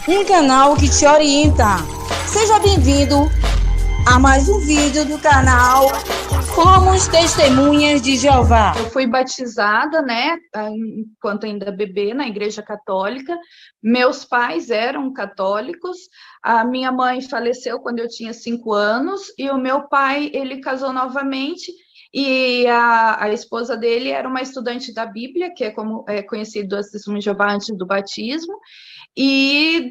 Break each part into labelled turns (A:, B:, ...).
A: um canal que te orienta. Seja bem-vindo a mais um vídeo do canal Somos Testemunhas de Jeová.
B: Eu fui batizada, né, enquanto ainda bebê, na Igreja Católica. Meus pais eram católicos. A minha mãe faleceu quando eu tinha 5 anos e o meu pai, ele casou novamente. E a esposa dele era uma estudante da Bíblia, que é como é conhecido as Testemunhas de Jeová antes do batismo. E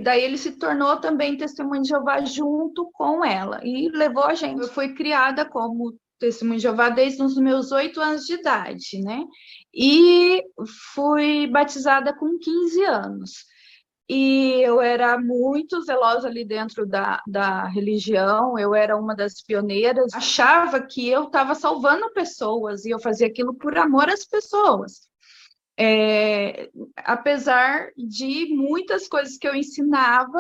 B: daí ele se tornou também testemunha de Jeová junto com ela e levou a gente. Eu fui criada como testemunha de Jeová desde os meus 8 anos de idade, né? E fui batizada com 15 anos. E eu era muito zelosa ali dentro da religião, eu era uma das pioneiras, achava que eu estava salvando pessoas e eu fazia aquilo por amor às pessoas. Apesar de muitas coisas que eu ensinava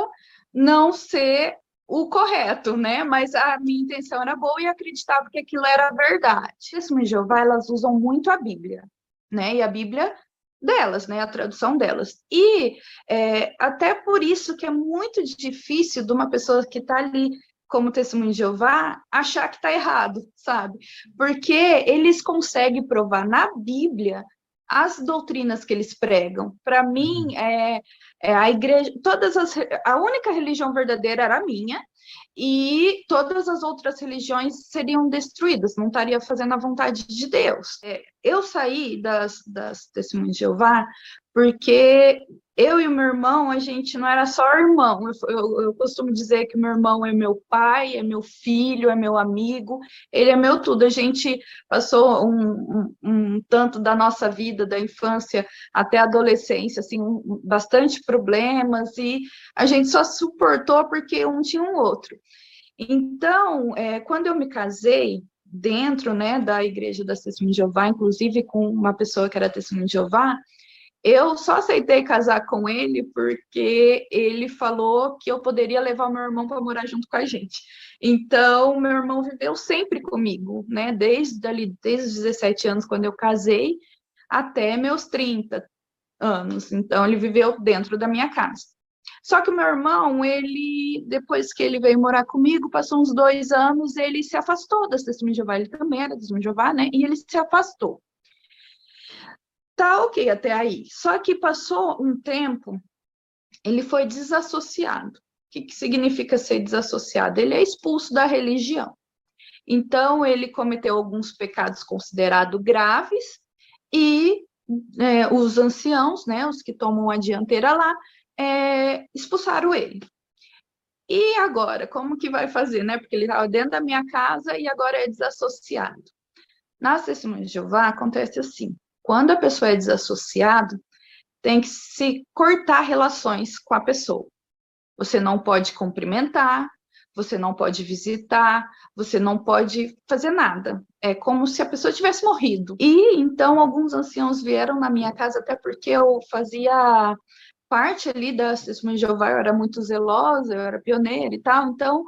B: não ser o correto, né? Mas a minha intenção era boa e acreditava que aquilo era verdade. As Testemunhas de Jeová, elas usam muito a Bíblia, né? E a Bíblia delas, né? A tradução delas. E até por isso que é muito difícil de uma pessoa que está ali como testemunho de Jeová achar que está errado, sabe? Porque eles conseguem provar na Bíblia as doutrinas que eles pregam. Para mim, a igreja, a única religião verdadeira era a minha, e todas as outras religiões seriam destruídas, não estaria fazendo a vontade de Deus. Eu saí das Testemunhas de Jeová porque eu e o meu irmão, a gente não era só irmão. Eu costumo dizer que o meu irmão é meu pai, é meu filho, é meu amigo, ele é meu tudo. A gente passou um tanto da nossa vida, da infância até a adolescência, assim, bastante problemas, e a gente só suportou porque um tinha um outro. Então, quando eu me casei, dentro, né, da Igreja das Testemunhas de Jeová, inclusive com uma pessoa que era testemunha de Jeová, eu só aceitei casar com ele porque ele falou que eu poderia levar o meu irmão para morar junto com a gente. Então, meu irmão viveu sempre comigo, né? Desde os 17 anos, quando eu casei, até meus 30 anos. Então, ele viveu dentro da minha casa. Só que o meu irmão, ele, depois que ele veio morar comigo, passou uns 2 anos, ele se afastou das Testemunhas de Jeová. Ele também era Testemunha de Jeová, né? E ele se afastou. Tá ok até aí. Só que passou um tempo, ele foi desassociado. O que significa ser desassociado? Ele é expulso da religião. Então, ele cometeu alguns pecados considerados graves e os anciãos, né, os que tomam a dianteira lá, expulsaram ele. E agora, como que vai fazer, né? Porque ele estava dentro da minha casa e agora é desassociado. Nas Testemunhas de Jeová acontece assim: quando a pessoa é desassociada, tem que se cortar relações com a pessoa. Você não pode cumprimentar, você não pode visitar, você não pode fazer nada. É como se a pessoa tivesse morrido. E então alguns anciãos vieram na minha casa, até porque eu fazia parte ali das Testemunhas de Jeová, eu era muito zelosa, eu era pioneira e tal, então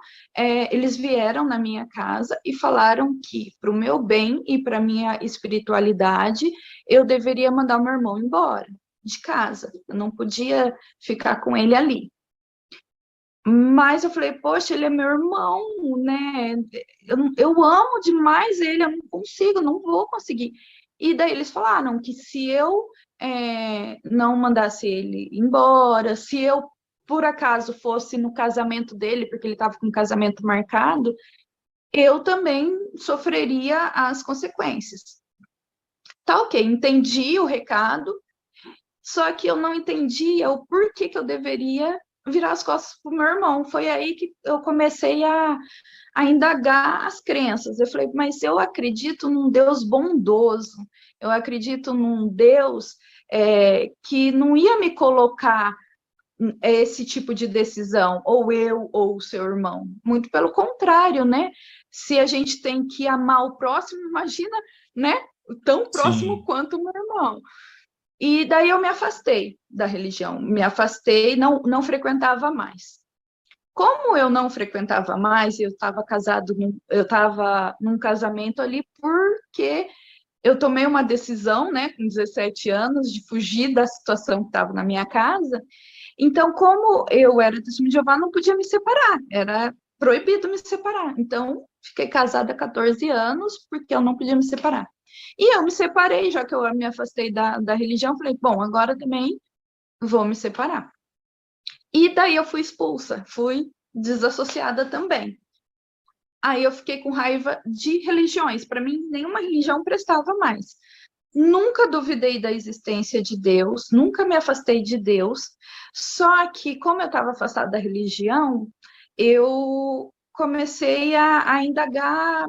B: eles vieram na minha casa e falaram que para o meu bem e para a minha espiritualidade, eu deveria mandar o meu irmão embora de casa, eu não podia ficar com ele ali. Mas eu falei, poxa, ele é meu irmão, né? Eu amo demais ele, eu não consigo, não vou conseguir. E daí eles falaram que se eu não mandasse ele embora, se eu, por acaso, fosse no casamento dele, porque ele estava com um casamento marcado, eu também sofreria as consequências. Tá ok, entendi o recado, só que eu não entendia o porquê que eu deveria virar as costas para o meu irmão. Foi aí que eu comecei a indagar as crenças. Eu falei, mas eu acredito num Deus bondoso, eu acredito num Deus que não ia me colocar esse tipo de decisão, ou eu ou o seu irmão. Muito pelo contrário, né? Se a gente tem que amar o próximo, imagina, né? Tão próximo quanto o meu irmão. E daí eu me afastei da religião, me afastei, não frequentava mais. Como eu não frequentava mais, eu estava num casamento ali porque eu tomei uma decisão, né, com 17 anos, de fugir da situação que estava na minha casa, Então, como eu era testemunha de Jeová, não podia me separar, era proibido me separar. Então, fiquei casada há 14 anos, porque eu não podia me separar. E eu me separei, já que eu me afastei da religião, falei, bom, agora também vou me separar. E daí eu fui expulsa, fui desassociada também. Aí eu fiquei com raiva de religiões. Para mim, nenhuma religião prestava mais. Nunca duvidei da existência de Deus, nunca me afastei de Deus. Só que, como eu estava afastada da religião, eu comecei a indagar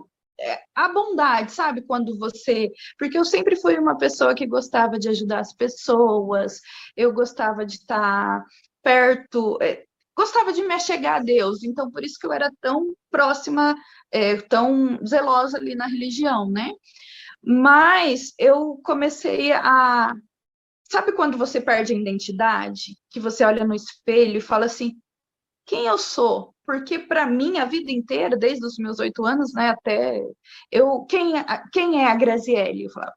B: a bondade, sabe? Quando você. Porque eu sempre fui uma pessoa que gostava de ajudar as pessoas, eu gostava de estar perto, gostava de me achegar a Deus, então por isso que eu era tão próxima, tão zelosa ali na religião, né? Mas eu comecei a. Sabe quando você perde a identidade? Que você olha no espelho e fala assim: quem eu sou? Porque para mim, a vida inteira, desde os meus 8 anos, né, até eu. Quem é a Graziele? Eu falava: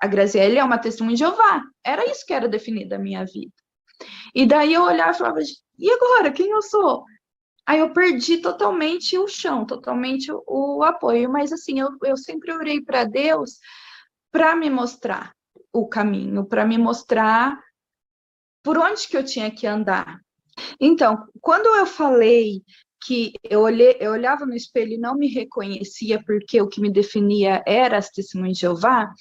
B: a Graziele é uma testemunha de Jeová. Era isso que era definida a minha vida. E daí eu olhava e falava: e agora? Quem eu sou? Aí eu perdi totalmente o chão, totalmente o apoio. Mas assim, eu sempre orei para Deus para me mostrar o caminho, para me mostrar por onde que eu tinha que andar. Então, quando eu falei que eu olhava no espelho e não me reconhecia porque o que me definia era as testemunhas de Jeová,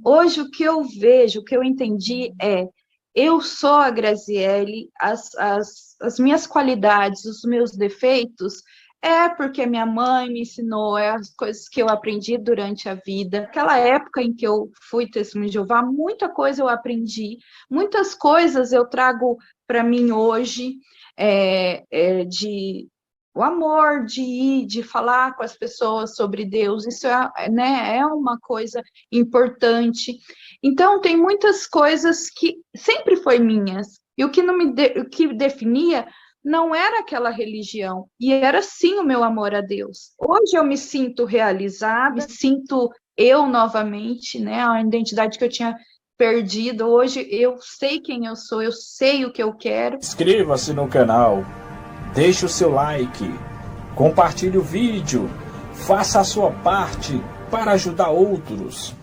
B: hoje o que eu vejo, o que eu entendi é: eu sou a Graziele, as minhas qualidades, os meus defeitos, é porque minha mãe me ensinou, é as coisas que eu aprendi durante a vida. Aquela época em que eu fui testemunha de Jeová, muita coisa eu aprendi, muitas coisas eu trago para mim hoje, de o amor, de ir, de falar com as pessoas sobre Deus, isso é uma coisa importante. Então, tem muitas coisas que sempre foi minhas, e o que definia não era aquela religião, e era sim o meu amor a Deus. Hoje eu me sinto realizada, me sinto eu novamente, né, a identidade que eu tinha perdido. Hoje eu sei quem eu sou, eu sei o que eu quero.
C: Inscreva-se no canal, deixe o seu like, compartilhe o vídeo, faça a sua parte para ajudar outros.